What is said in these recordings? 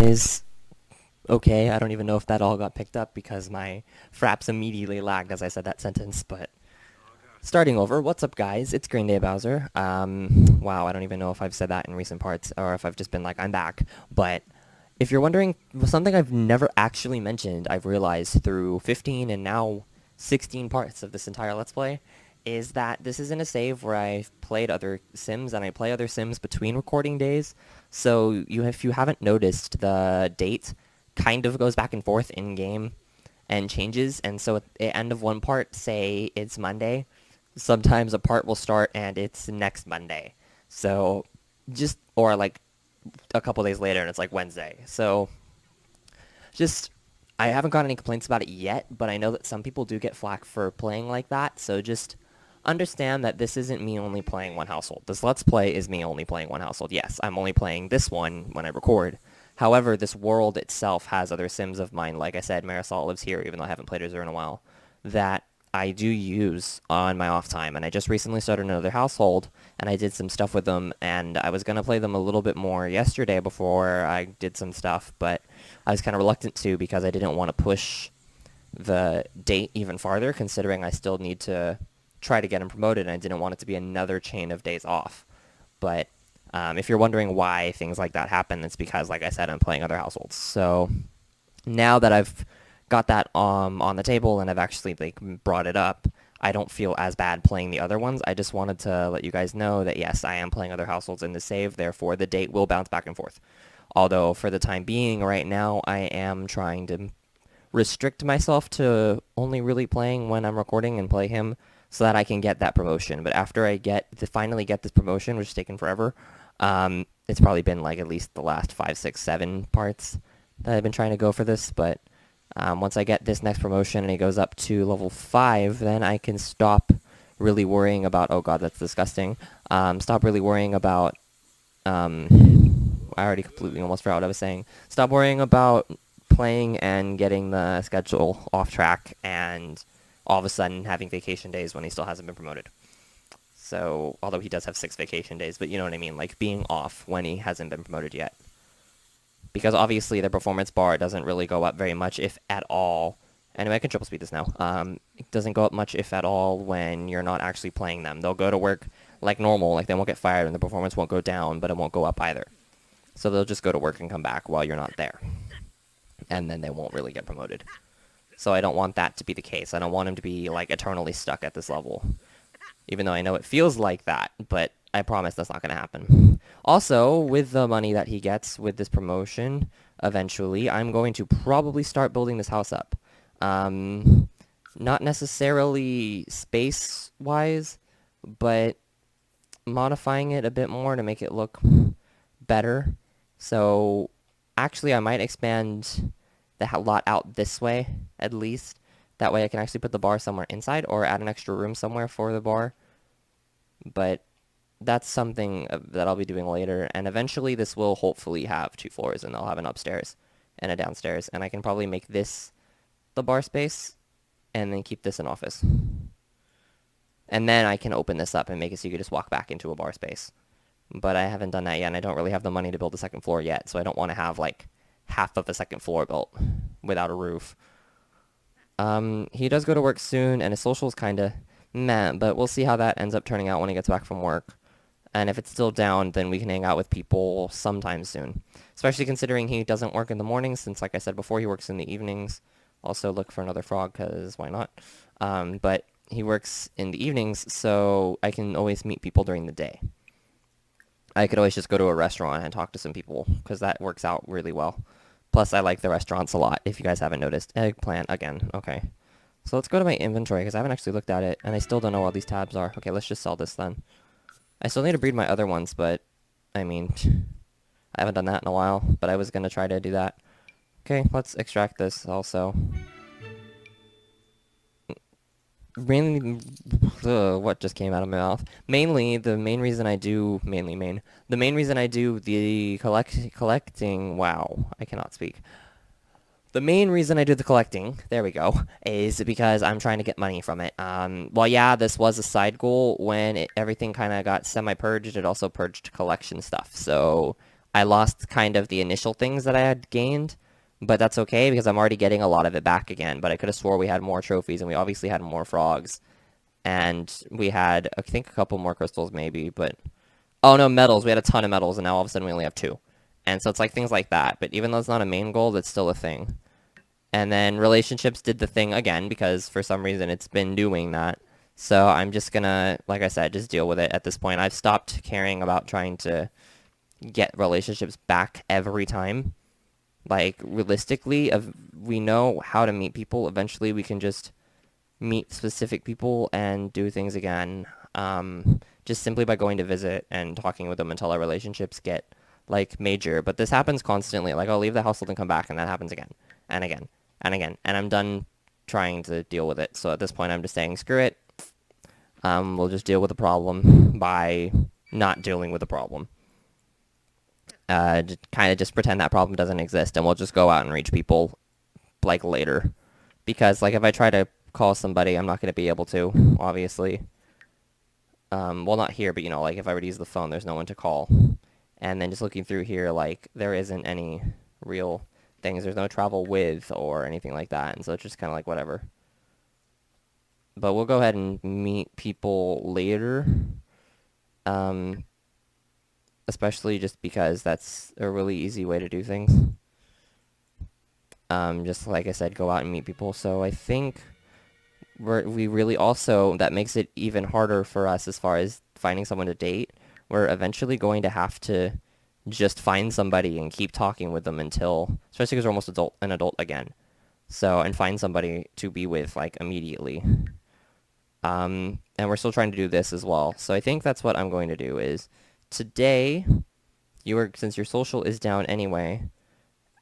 guys? Okay, I don't even know if that all got picked up because my fraps immediately lagged as I said that sentence, but starting over, what's up guys? It's Green Day Bowser. Wow, I don't even know if I've said that in recent parts or if I've just been like, I'm back. But if you're wondering, something I've never actually mentioned, I've realized through 15 and now 16 parts of this entire Let's Play, is that this isn't a save where I've played other Sims and I play other Sims between recording days. So if you haven't noticed, the date kind of goes back and forth in game and changes. And so at the end of one part, say it's Monday, sometimes a part will start and it's next Monday. So or like a couple days later and it's like Wednesday. So just, I haven't got any complaints about it yet, but I know that some people do get flack for playing like that. So just understand that this isn't me only playing one household. This Let's Play is me only playing one household. Yes, I'm only playing this one when I record. However, this world itself has other Sims of mine. Like I said, Marisol lives here, even though I haven't played her in a while, that I do use on my off time. And I just recently started another household, and I did some stuff with them, and I was going to play them a little bit more yesterday before I did some stuff, but I was kind of reluctant to because I didn't want to push the date even farther, considering I still need to try to get him promoted, and I didn't want it to be another chain of days off. But if you're wondering why things like that happen, it's because, like I said, I'm playing other households. So now that I've got that on the table and I've actually brought it up, I don't feel as bad playing the other ones. I just wanted to let you guys know that yes, I am playing other households in the save, therefore the date will bounce back and forth. Although for the time being, right now, I am trying to restrict myself to only really playing when I'm recording and play him so that I can get that promotion. But after I finally get this promotion, which has taken forever, it's probably been like at least the last 5, 6, 7 parts that I've been trying to go for this. But once I get this next promotion and it goes up to level 5, then I can stop really worrying about, oh god, that's disgusting. Stop really worrying about, I already completely almost forgot what I was saying. Stop worrying about playing and getting the schedule off track and all of a sudden having vacation days when he still hasn't been promoted. So, although he does have 6 vacation days, but you know what I mean, like being off when he hasn't been promoted yet. Because obviously the performance bar doesn't really go up very much, if at all. Anyway, I can triple speed this now. It doesn't go up much, if at all, when you're not actually playing them. They'll go to work like normal, like they won't get fired and the performance won't go down, but it won't go up either. So they'll just go to work and come back while you're not there. And then they won't really get promoted. So I don't want that to be the case. I don't want him to be like eternally stuck at this level. Even though I know it feels like that, but I promise that's not going to happen. Also, with the money that he gets with this promotion, eventually, I'm going to probably start building this house up. Not necessarily space-wise, but modifying it a bit more to make it look better. So, actually, I might expand the lot out this way, at least. That way I can actually put the bar somewhere inside or add an extra room somewhere for the bar. But that's something that I'll be doing later. And eventually this will hopefully have 2 floors and I'll have an upstairs and a downstairs. And I can probably make this the bar space and then keep this an office. And then I can open this up and make it so you can just walk back into a bar space. But I haven't done that yet and I don't really have the money to build the second floor yet. So I don't want to have like half of the second floor built without a roof. He does go to work soon, and his social is kind of meh, but we'll see how that ends up turning out when he gets back from work. And if it's still down, then we can hang out with people sometime soon. Especially considering he doesn't work in the mornings, since, like I said before, he works in the evenings. Also look for another frog, because why not? But he works in the evenings, so I can always meet people during the day. I could always just go to a restaurant and talk to some people, because that works out really well. Plus, I like the restaurants a lot, if you guys haven't noticed. Eggplant, again. Okay. So let's go to my inventory, because I haven't actually looked at it, and I still don't know what all these tabs are. Okay, let's just sell this then. I still need to breed my other ones, but, I mean, I haven't done that in a while, but I was going to try to do that. Okay, let's extract this also. Mainly, what just came out of my mouth? Mainly, the main reason I do, the main reason I do the collecting, wow, I cannot speak. The main reason I do the collecting, there we go, is because I'm trying to get money from it. Well, yeah, this was a side goal when everything kind of got semi-purged. It also purged collection stuff, so I lost kind of the initial things that I had gained, but that's okay because I'm already getting a lot of it back again. But I could have swore we had more trophies, and we obviously had more frogs, and we had, I think, a couple more crystals maybe, but oh no, medals. We had a ton of medals, and now all of a sudden we only have two. And so it's like things like that. But even though it's not a main goal, that's still a thing. And then relationships did the thing again because for some reason it's been doing that. So I'm just gonna, like I said, just deal with it at this point. I've stopped caring about trying to get relationships back every time. Like, realistically, if we know how to meet people, eventually we can just meet specific people and do things again. Just simply by going to visit and talking with them until our relationships get, like, major. But this happens constantly. Like, I'll leave the household and come back, and that happens again and again and again. And I'm done trying to deal with it. So at this point, I'm just saying, screw it. We'll just deal with the problem by not dealing with the problem. Kind of just pretend that problem doesn't exist, and we'll just go out and reach people, like, later. Because, like, if I try to call somebody, I'm not going to be able to, obviously. Well, not here, but, you know, like, if I were to use the phone, there's no one to call. And then just looking through here, like, there isn't any real things. There's no travel with or anything like that, and so it's just kind of like, whatever. But we'll go ahead and meet people later. Especially just because that's a really easy way to do things. Just like I said, go out and meet people. So I think we really also, that makes it even harder for us as far as finding someone to date. We're eventually going to have to just find somebody and keep talking with them until, especially because we're almost an adult again. So, and find somebody to be with, like, immediately. And we're still trying to do this as well. So I think that's what I'm going to do is today, since your social is down anyway,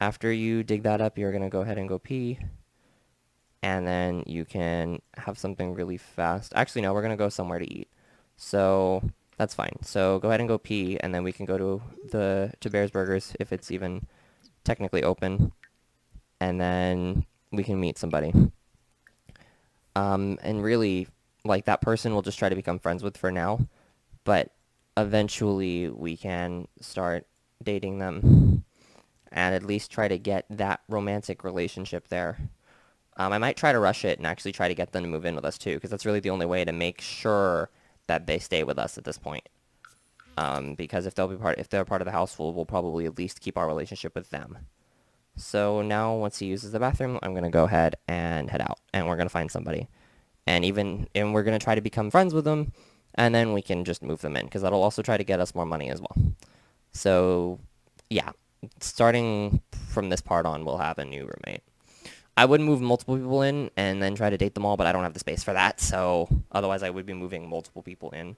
after you dig that up, you're going to go ahead and go pee. And then you can have something really fast. Actually, no, we're going to go somewhere to eat. So that's fine. So go ahead and go pee, and then we can go to Bear's Burgers if it's even technically open. And then we can meet somebody. And really, like, that person we'll just try to become friends with for now. But eventually we can start dating them and at least try to get that romantic relationship there. I might try to rush it and actually try to get them to move in with us too, because that's really the only way to make sure that they stay with us at this point. Because if they're part of the household, we'll probably at least keep our relationship with them. So now, once he uses the bathroom, I'm gonna go ahead and head out, and we're gonna find somebody, and we're gonna try to become friends with them, and then we can just move them in, because that'll also try to get us more money as well. So, yeah, starting from this part on, we'll have a new roommate. I would move multiple people in and then try to date them all, but I don't have the space for that, so otherwise I would be moving multiple people in.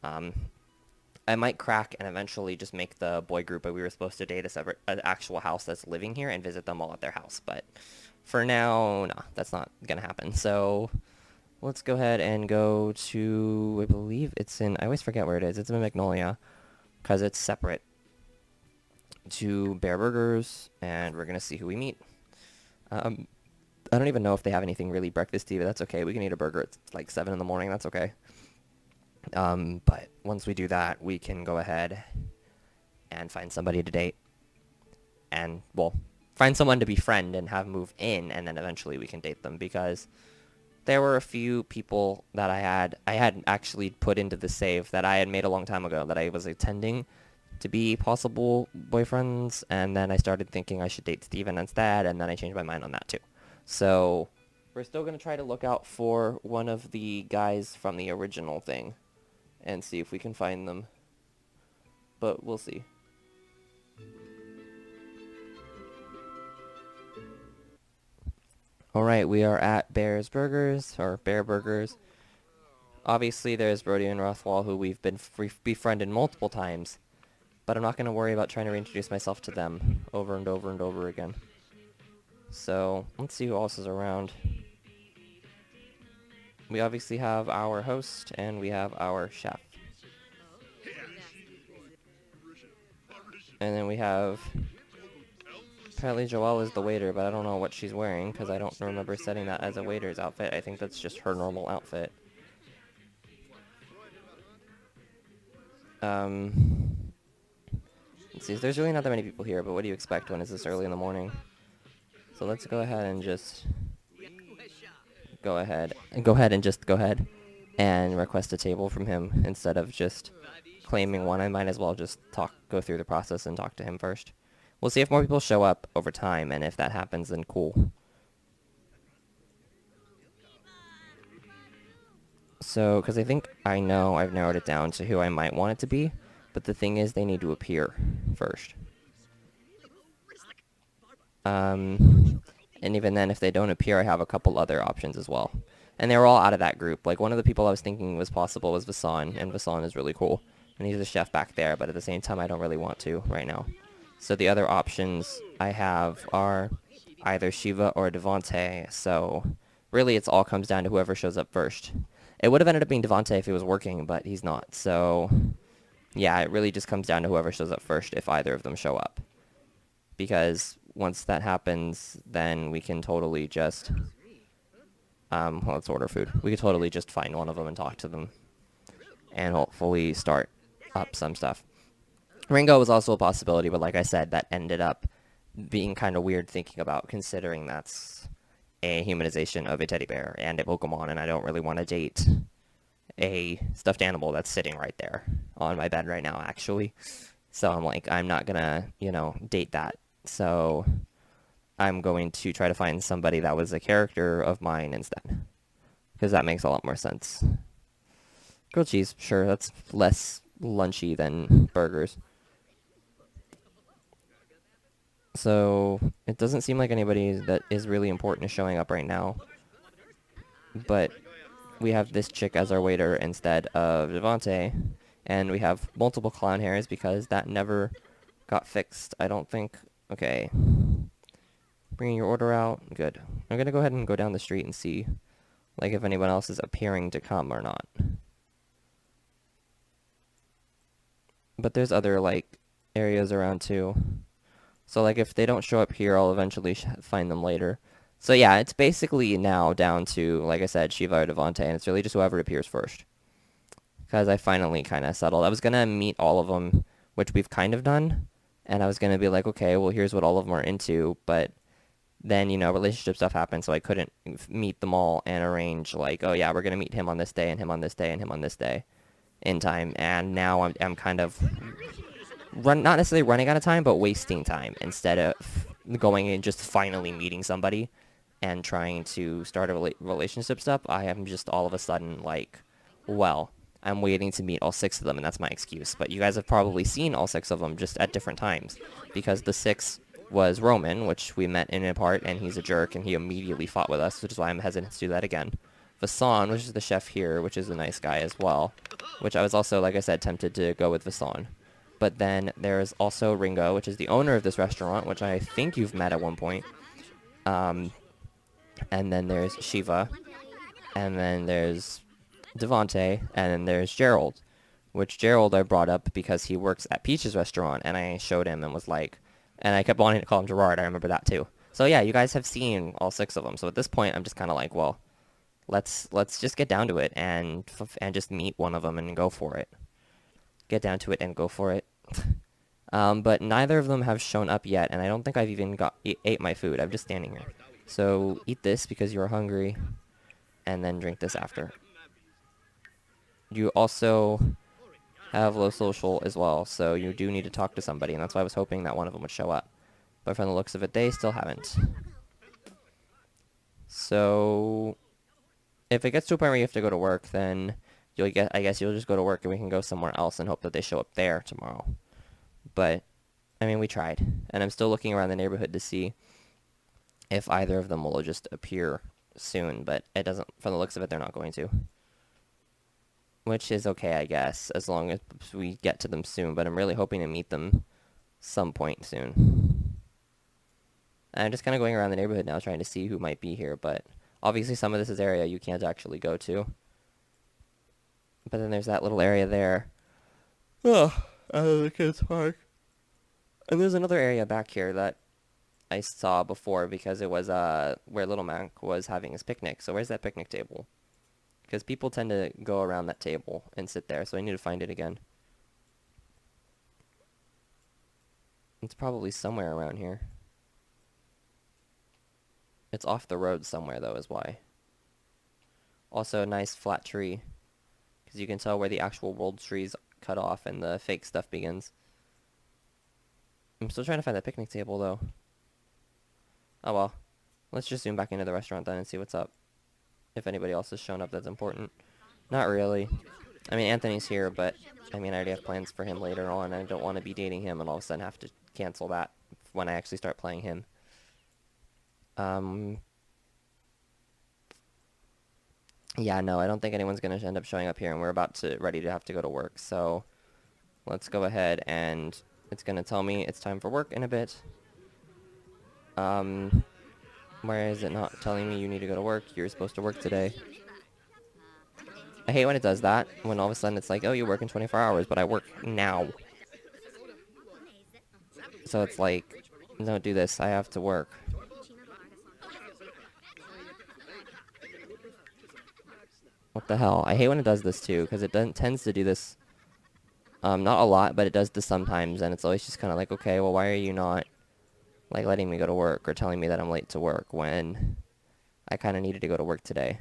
I might crack and eventually just make the boy group, but we were supposed to date an actual house that's living here and visit them all at their house. But for now, no, that's not going to happen. So let's go ahead and go to, I believe it's in, I always forget where it is. It's in Magnolia because it's separate to Bear Burgers, and we're going to see who we meet. I don't even know if they have anything really breakfasty, but that's okay. We can eat a burger at like 7 in the morning. That's okay. But once we do that, we can go ahead and find somebody to date. And, well, find someone to befriend and have move in, and then eventually we can date them, because there were a few people that I had actually put into the save that I had made a long time ago that I was intending to be possible boyfriends, and then I started thinking I should date Steven instead, and then I changed my mind on that too. So we're still going to try to look out for one of the guys from the original thing and see if we can find them. But we'll see. Alright, we are at Bear's Burgers, or Bear Burgers. Obviously there's Brody and Rothwell, who we've been befriended multiple times. But I'm not going to worry about trying to reintroduce myself to them over and over and over again. So, let's see who else is around. We obviously have our host, and we have our chef. And then we have, apparently Joelle is the waiter, but I don't know what she's wearing, because I don't remember setting that as a waiter's outfit. I think that's just her normal outfit. See, there's really not that many people here, but what do you expect when it's this early in the morning? So let's go ahead and just go ahead and request a table from him instead of just claiming one. I might as well just go through the process and talk to him first. We'll see if more people show up over time, and if that happens, then cool. So, because I think I know I've narrowed it down to who I might want it to be, but the thing is they need to appear first. And even then, if they don't appear, I have a couple other options as well. And they were all out of that group. Like, one of the people I was thinking was possible was Vasan, and Vasan is really cool. And he's a chef back there, but at the same time, I don't really want to right now. So the other options I have are either Shiva or Devante, so really it all comes down to whoever shows up first. It would have ended up being Devante if he was working, but he's not, so yeah, it really just comes down to whoever shows up first if either of them show up. Because once that happens, then we can totally just, well, let's order food. We could totally just find one of them and talk to them and hopefully start up some stuff. Ringo was also a possibility, but like I said, that ended up being kind of weird thinking about, considering that's a humanization of a teddy bear and a Pokemon, and I don't really want to date a stuffed animal that's sitting right there on my bed right now, actually. So I'm like, I'm not gonna, date that. So I'm going to try to find somebody that was a character of mine instead, because that makes a lot more sense. Grilled cheese, sure, that's less lunchy than burgers. So it doesn't seem like anybody that is really important is showing up right now. But we have this chick as our waiter instead of Devante. And we have multiple clown hairs because that never got fixed, I don't think. Okay. Bringing your order out. Good. I'm going to go ahead and go down the street and see like if anyone else is appearing to come or not. But there's other like areas around too. So, like, if they don't show up here, I'll eventually find them later. So, yeah, it's basically now down to, like I said, Shiva or Devante, and it's really just whoever appears first. Because I finally kind of settled. I was going to meet all of them, which we've kind of done, and I was going to be like, okay, well, here's what all of them are into, but then, relationship stuff happened, so I couldn't meet them all and arrange, like, oh, yeah, we're going to meet him on this day, and him on this day, and him on this day in time, and now I'm kind of not necessarily running out of time, but wasting time instead of going and just finally meeting somebody and trying to start a relationship stuff. I am just all of a sudden like, well, I'm waiting to meet all 6 of them, and that's my excuse. But you guys have probably seen all 6 of them just at different times, because the 6th was Roman, which we met in a part, and he's a jerk, and he immediately fought with us, which is why I'm hesitant to do that again. Vasan, which is the chef here, which is a nice guy as well, which I was also, like I said, tempted to go with Vasan. But then there's also Ringo, which is the owner of this restaurant, which I think you've met at one point. And then there's Shiva. And then there's Devante. And then there's Gerald, which Gerald I brought up because he works at Peach's restaurant. And I showed him and was like, and I kept wanting to call him Gerard. I remember that too. So yeah, you guys have seen all 6 of them. So at this point, I'm just kind of like, well, let's just get down to it and just meet one of them and go for it. Get down to it and go for it. But neither of them have shown up yet, and I don't think I've even ate my food. I'm just standing here. So eat this because you're hungry, and then drink this after. You also have low social as well, so you do need to talk to somebody, and that's why I was hoping that one of them would show up. But from the looks of it, they still haven't. So if it gets to a point where you have to go to work, then I guess you'll just go to work and we can go somewhere else and hope that they show up there tomorrow. But, I mean, we tried. And I'm still looking around the neighborhood to see if either of them will just appear soon. But it doesn't, from the looks of it, they're not going to. Which is okay, I guess, as long as we get to them soon. But I'm really hoping to meet them some point soon. And I'm just kind of going around the neighborhood now trying to see who might be here. But obviously some of this is area you can't actually go to. But then there's that little area there. Oh, the kids' park. And there's another area back here that I saw before because it was where Little Mac was having his picnic. So where's that picnic table? Because people tend to go around that table and sit there, so I need to find it again. It's probably somewhere around here. It's off the road somewhere, though, is why. Also, a nice flat tree, because you can tell where the actual world tree's cut off and the fake stuff begins. I'm still trying to find the picnic table, though. Oh well. Let's just zoom back into the restaurant then and see what's up. If anybody else has shown up that's important. Not really. I mean, Anthony's here, but I mean, I already have plans for him later on. I don't want to be dating him and all of a sudden have to cancel that when I actually start playing him. Yeah, no, I don't think anyone's going to end up showing up here, and we're about to ready to have to go to work. So let's go ahead, and it's going to tell me it's time for work in a bit. Where is it not telling me you need to go to work? You're supposed to work today. I hate when it does that, when all of a sudden it's like, oh, you work in 24 hours, but I work now. So it's like, don't do this, I have to work. What the hell? I hate when it does this too, because it tends to do this, not a lot, but it does this sometimes, and it's always just kind of like, okay, well, why are you not, like, letting me go to work, or telling me that I'm late to work, when I kind of needed to go to work today.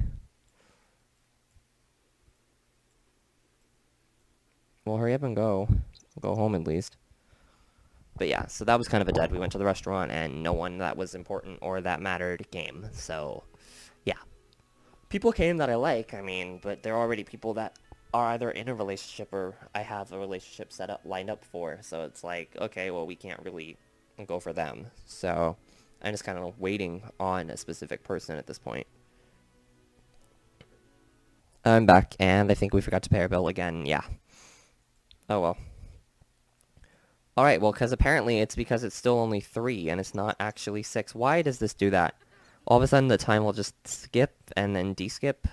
Well, hurry up and go. Go home at least. But yeah, so that was kind of a dud. We went to the restaurant, and no one that was important or that mattered came, so yeah. People came that I like, I mean, but they're already people that are either in a relationship or I have a relationship set up, lined up for, so it's like, okay, well, we can't really go for them. So I'm just kind of waiting on a specific person at this point. I'm back, and I think we forgot to pay our bill again, yeah. Oh well. Alright, well, because apparently it's because it's still only 3, and it's not actually 6. Why does this do that? All of a sudden the time will just skip and then de-skip.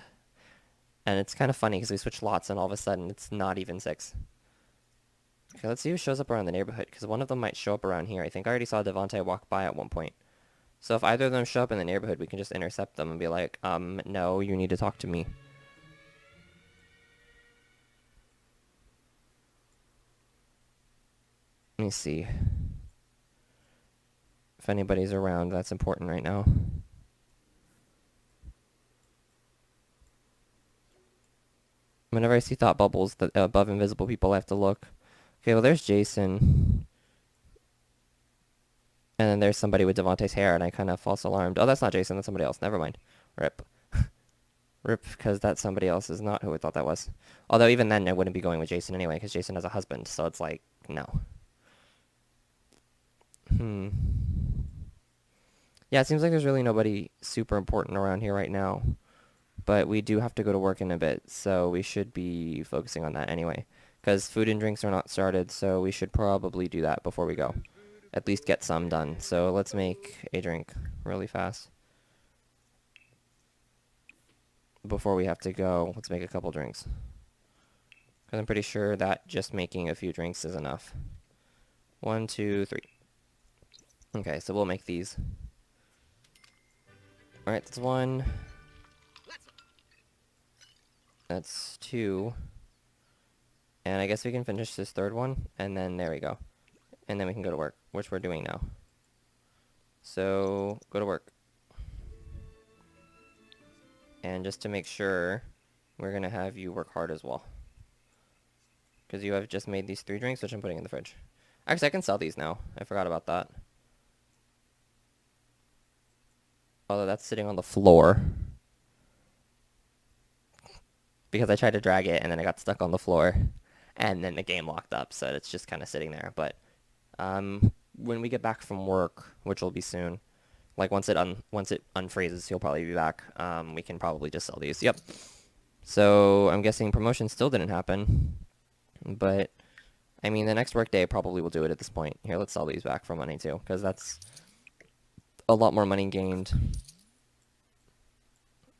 And it's kind of funny because we switch lots and all of a sudden it's not even 6. Okay, let's see who shows up around the neighborhood, because one of them might show up around here. I think I already saw Devontae walk by at one point. So if either of them show up in the neighborhood, we can just intercept them and be like, no, you need to talk to me. Let me see if anybody's around. That's important right now. Whenever I see thought bubbles that above invisible people, I have to look. Okay, well, there's Jason. And then there's somebody with Devontae's hair, and I kind of false alarmed. Oh, that's not Jason. That's somebody else. Never mind. Rip. Rip, because that somebody else is not who I thought that was. Although even then, I wouldn't be going with Jason anyway, because Jason has a husband. So it's like, no. Yeah, it seems like there's really nobody super important around here right now. But we do have to go to work in a bit, so we should be focusing on that anyway. Because food and drinks are not started, so we should probably do that before we go. At least get some done. So let's make a drink really fast. Before we have to go, let's make a couple drinks. Because I'm pretty sure that just making a few drinks is enough. 1, 2, 3. Okay, so we'll make these. Alright, that's 1. That's 2. And I guess we can finish this 3rd one, and then there we go. And then we can go to work, which we're doing now. So, go to work. And just to make sure, we're going to have you work hard as well. Because you have just made these 3 drinks, which I'm putting in the fridge. Actually, I can sell these now. I forgot about that. Although that's sitting on the floor. Because I tried to drag it, and then I got stuck on the floor. And then the game locked up, so it's just kind of sitting there. But when we get back from work, which will be soon, like once it unfreezes, he'll probably be back. We can probably just sell these. Yep. So I'm guessing promotion still didn't happen, but I mean the next work day probably will do it at this point. Here, let's sell these back for money too, because that's a lot more money gained.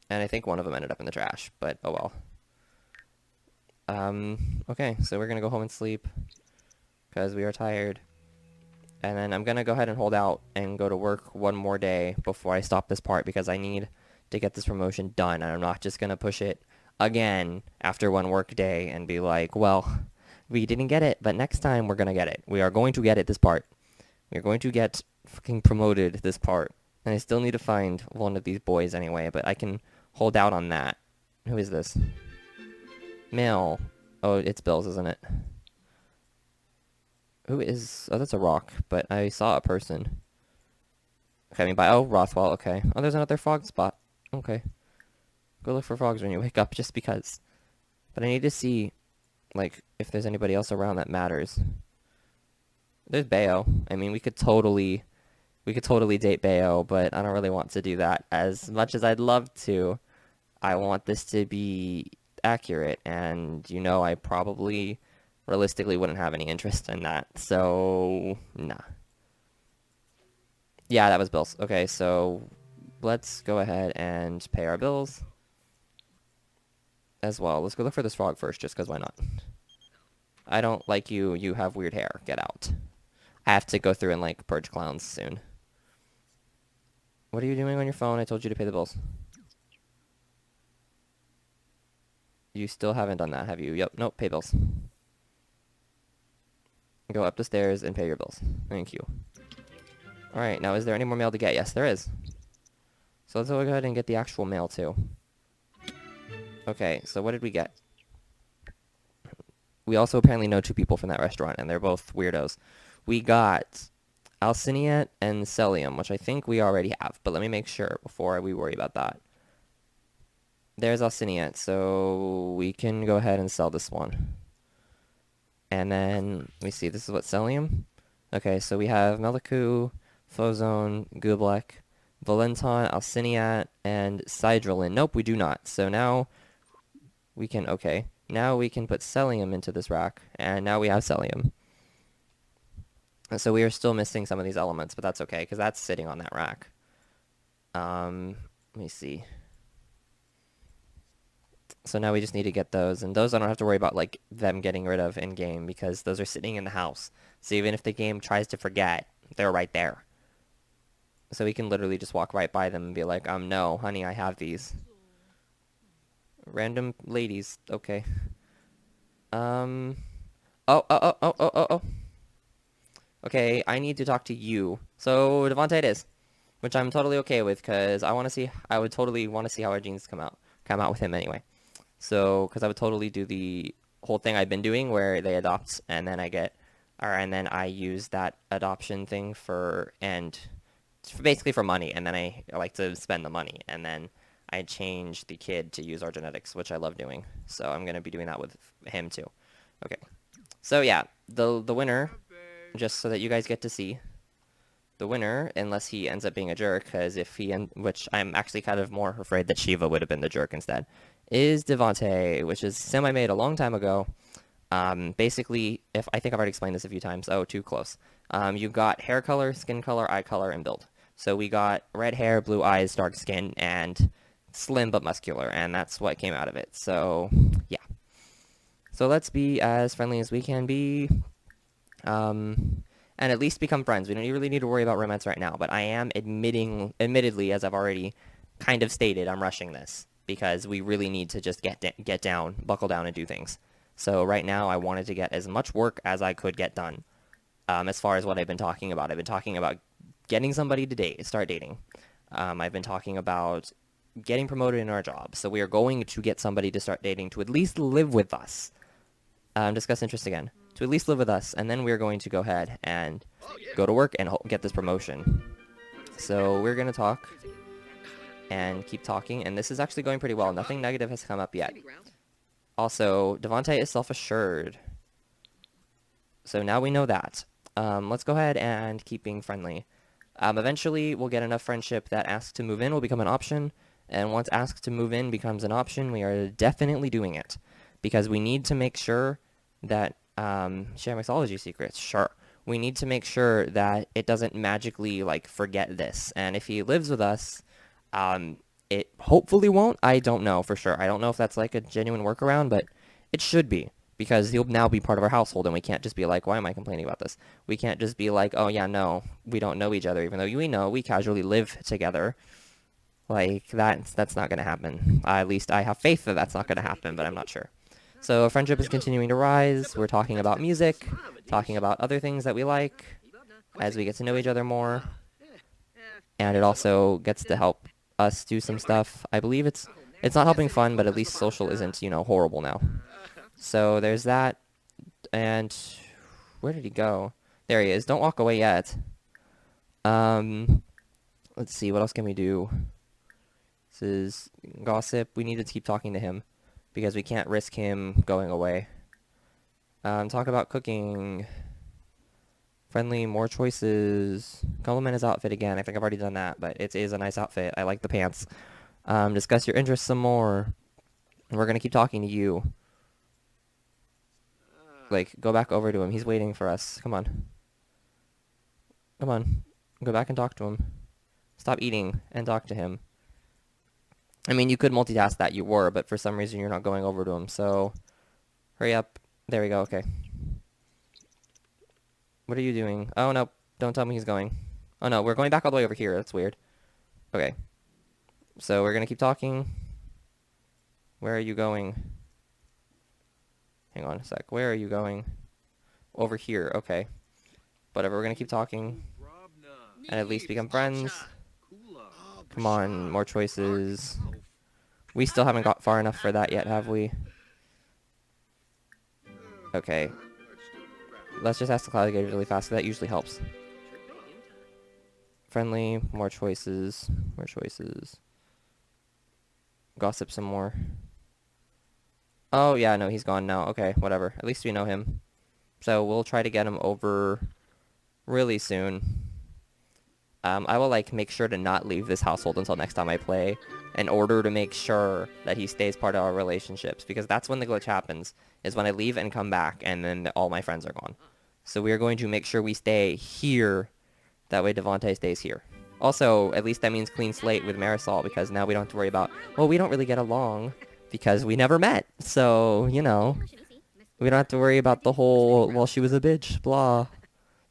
And I think one of them ended up in the trash, but oh well. Okay, so we're gonna go home and sleep because we are tired. And then I'm gonna go ahead and hold out and go to work one more day before I stop this part because I need to get this promotion done. And I'm not just gonna push it again after one work day and be like, well, we didn't get it, but next time we're gonna get it. We are going to get it this part. We're going to get fucking promoted this part. And I still need to find one of these boys anyway, but I can hold out on that. Who is this? Male. Oh, it's Bill's, isn't it? Who is... Oh, that's a rock, but I saw a person. Okay, I mean, oh, Rothwell, okay. Oh, there's another fog spot. Okay. Go look for frogs when you wake up, just because. But I need to see, like, if there's anybody else around that matters. There's Bayo. I mean, we could totally date Bayo, but I don't really want to do that. As much as I'd love to, I want this to be accurate, and, you know, I probably realistically wouldn't have any interest in that, so, nah. Yeah, that was bills. Okay, so let's go ahead and pay our bills as well. Let's go look for this frog first, just because why not? I don't like you. You have weird hair. Get out. I have to go through and, like, purge clowns soon. What are you doing on your phone? I told you to pay the bills. You still haven't done that, have you? Yep. Nope. Pay bills. Go up the stairs and pay your bills. Thank you. Alright, now is there any more mail to get? Yes, there is. So let's go ahead and get the actual mail, too. Okay, so what did we get? We also apparently know 2 people from that restaurant, and they're both weirdos. We got Alciniet and Celium, which I think we already have, but let me make sure before we worry about that. There's Alciniet, so we can go ahead and sell this one. And then, let me see, this is what, Celium? Okay, so we have Meliku, Fozone, Gublek, Valenton, Alciniat, and Sidrolin. Nope, we do not. So now we can, okay. Now we can put Celium into this rack, and now we have Celium. So we are still missing some of these elements, but that's okay, because that's sitting on that rack. Let me see. So now we just need to get those, and those I don't have to worry about, like, them getting rid of in-game, because those are sitting in the house. So even if the game tries to forget, they're right there. So we can literally just walk right by them and be like, no, honey, I have these. Random ladies, okay. Oh. Okay, I need to talk to you. So, Devontae it is. Which I'm totally okay with, because I would totally want to see how our genes come out with him anyway. So, because I would totally do the whole thing I've been doing where they adopt, and then and then I use that adoption thing basically for money, and then I like to spend the money, and then I change the kid to use our genetics, which I love doing. So I'm going to be doing that with him too. Okay. So yeah, the winner, just so that you guys get to see, the winner, unless he ends up being a jerk, because which I'm actually kind of more afraid that Shiva would have been the jerk instead, is Devontae, which is semi-made a long time ago. Basically, I think I've already explained this a few times. Oh, too close. You got hair color, skin color, eye color, and build. So we got red hair, blue eyes, dark skin, and slim but muscular, and that's what came out of it. So, yeah. So let's be as friendly as we can be, and at least become friends. We don't really need to worry about romance right now, but I am admittedly, as I've already kind of stated, I'm rushing this, because we really need to just get down, buckle down, and do things. So right now, I wanted to get as much work as I could get done. As far as what I've been talking about, I've been talking about getting somebody to start dating. I've been talking about getting promoted in our job. So we are going to get somebody to start dating to at least live with us. Discuss interest again. To at least live with us, and then we're going to go ahead and go to work and get this promotion. So we're going to talk and keep talking, and this is actually going pretty well. Nothing negative has come up yet. Also, Devontae is self-assured. So now we know that. Let's go ahead and keep being friendly. Eventually, we'll get enough friendship that ask to move in will become an option. And once ask to move in becomes an option, we are definitely doing it. Because we need to make sure that, share mixology secrets, sure. We need to make sure that it doesn't magically, like, forget this. And if he lives with us, it hopefully won't. I don't know for sure. I don't know if that's, like, a genuine workaround, but it should be. Because he'll now be part of our household, and we can't just be like, why am I complaining about this? We can't just be like, oh, yeah, no, we don't know each other, even though we know we casually live together. Like, that's not going to happen. At least I have faith that that's not going to happen, but I'm not sure. So friendship is continuing to rise. We're talking about music, talking about other things that we like. as we get to know each other more, and it also gets to help us do some stuff. I believe it's not helping fun, but at least social isn't, horrible now. So there's that, and where did he go? There he is. Don't walk away yet. Let's see, what else can we do? This is gossip. We need to keep talking to him because we can't risk him going away. Talk about cooking. Friendly, more choices. Compliment his outfit again. I think I've already done that, but it is a nice outfit. I like the pants. Discuss your interests some more. We're going to keep talking to you. Like, go back over to him. He's waiting for us. Come on. Come on. Go back and talk to him. Stop eating and talk to him. I mean, you could multitask that. You were, but for some reason you're not going over to him. So, hurry up. There we go. Okay. What are you doing? Oh, no. Don't tell me he's going. Oh, no. We're going back all the way over here. That's weird. Okay. So, we're going to keep talking. Where are you going? Hang on a sec. Where are you going? Over here. Okay. Whatever. We're going to keep talking. And at least become friends. Come on. More choices. We still haven't got far enough for that yet, have we? Okay. Let's just ask the cloud gauge really fast. That usually helps. Friendly. More choices. More choices. Gossip some more. Oh, yeah, no, he's gone now. Okay, whatever. At least we know him. So we'll try to get him over really soon. I will, make sure to not leave this household until next time I play in order to make sure that he stays part of our relationships, because that's when the glitch happens, is when I leave and come back, and then all my friends are gone. So we are going to make sure we stay here. That way Devontae stays here. Also, at least that means clean slate with Marisol, because now we don't have to worry about, well, we don't really get along because we never met. So, we don't have to worry about the whole, well, she was a bitch, blah,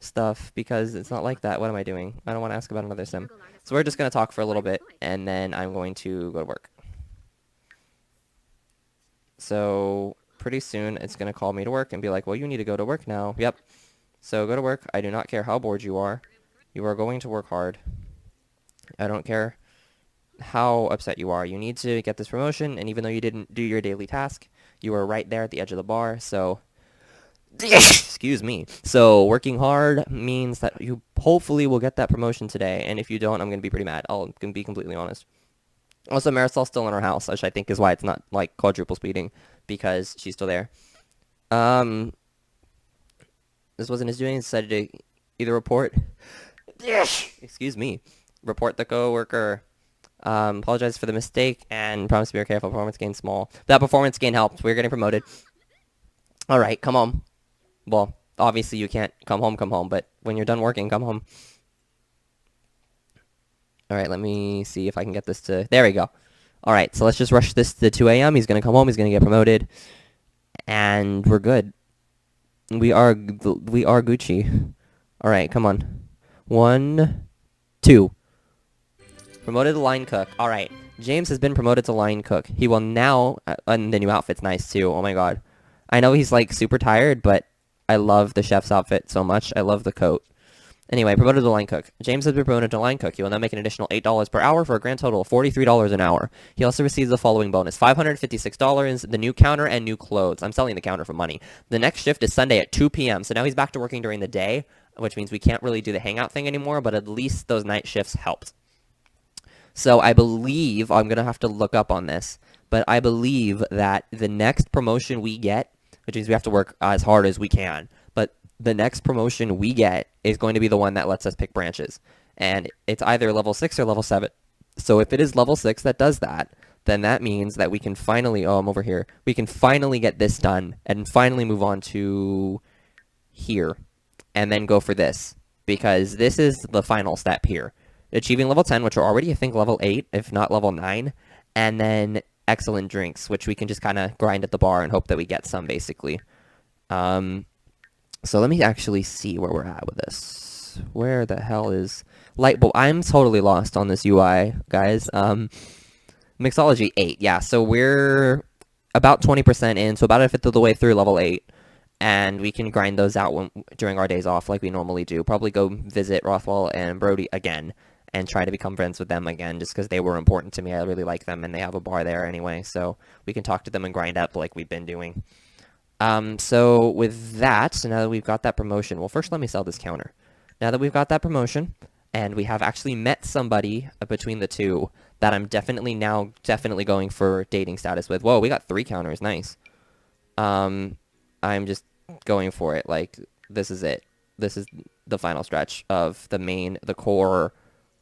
stuff, because it's not like that. What am I doing? I don't want to ask about another sim. So we're just going to talk for a little bit, and then I'm going to go to work. So pretty soon it's going to call me to work and be like, well, you need to go to work now. Yep. So go to work. I do not care how bored you are. You are going to work hard. I don't care how upset you are. You need to get this promotion, and even though you didn't do your daily task, you were right there at the edge of the bar, so excuse me. So working hard means that you hopefully will get that promotion today, and if you don't, I'm going to be pretty mad. I'm going to be completely honest. Also, Marisol's still in her house, which I think is why it's not, quadruple speeding, because she's still there. This wasn't his doing. He decided to either report... excuse me. Report the coworker. Apologize for the mistake, and promise to be more careful. Performance gain small. That performance gain helped. We're getting promoted. Alright, come home. Well, obviously you can't come home, but when you're done working, come home. Alright, let me see if I can get this to... There we go. Alright, so let's just rush this to 2 a.m. He's going to come home, he's going to get promoted, and we're good. We are Gucci. Alright, come on. 1, 2. Promoted to line cook. Alright, James has been promoted to line cook. He will now... and the new outfit's nice, too. Oh my god. I know he's, super tired, but I love the chef's outfit so much. I love the coat. Anyway, promoted to line cook. James has been promoted to line cook. He will now make an additional $8 per hour for a grand total of $43 an hour. He also receives the following bonus: $556, the new counter, and new clothes. I'm selling the counter for money. The next shift is Sunday at 2 p.m., so now he's back to working during the day, which means we can't really do the hangout thing anymore, but at least those night shifts helped. So I believe, I'm going to have to look up on this, but I believe that the next promotion we get, which means we have to work as hard as we can, but the next promotion we get is going to be the one that lets us pick branches. And it's either level 6 or level 7. So if it is level 6 that does that, then that means that we can finally, oh, I'm over here, we can finally get this done and finally move on to here and then go for this, because this is the final step here. Achieving level 10, which are already, I think, level 8, if not level 9, and then excellent drinks, which we can just kind of grind at the bar and hope that we get some, basically. So let me actually see where we're at with this. Where the hell is light bulb? I'm totally lost on this UI, guys. Mixology 8, yeah, so we're about 20% in, so about a fifth of the way through level 8. and we can grind those out during our days off like we normally do. Probably go visit Rothwell and Brody again and try to become friends with them again just because they were important to me. I really like them, and they have a bar there anyway, so we can talk to them and grind up like we've been doing. So with that, so now that we've got that promotion, well, first let me sell this counter. Now that we've got that promotion, and we have actually met somebody between the two that I'm definitely going for dating status with. Whoa, we got 3 counters, nice. I'm just going for it. Like, this is it. This is the final stretch of the core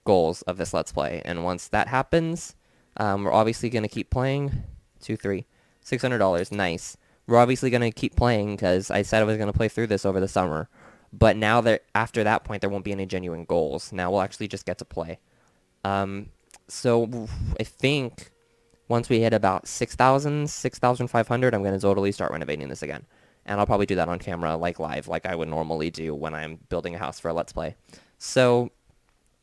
goals of this Let's Play. And once that happens, we're obviously going to keep playing. 2, 3, $600, nice. We're obviously going to keep playing because I said I was going to play through this over the summer. But now that after that point, there won't be any genuine goals. Now we'll actually just get to play. So I think once we hit about 6,000, 6,500, I'm going to totally start renovating this again. And I'll probably do that on camera, like live, like I would normally do when I'm building a house for a Let's Play. So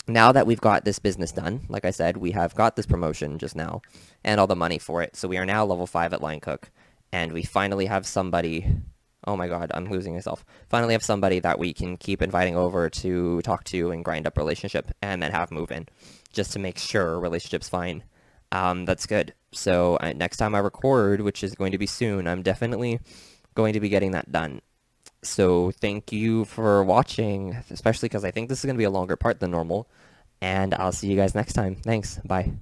now that we've got this business done, like I said, we have got this promotion just now and all the money for it. So we are now level 5 at line cook. And we finally have somebody... Oh my god, I'm losing myself. Finally have somebody that we can keep inviting over to talk to and grind up relationship and then have move in. Just to make sure relationship's fine. That's good. So next time I record, which is going to be soon, I'm definitely going to be getting that done. So thank you for watching, especially because I think this is going to be a longer part than normal. And I'll see you guys next time. Thanks. Bye.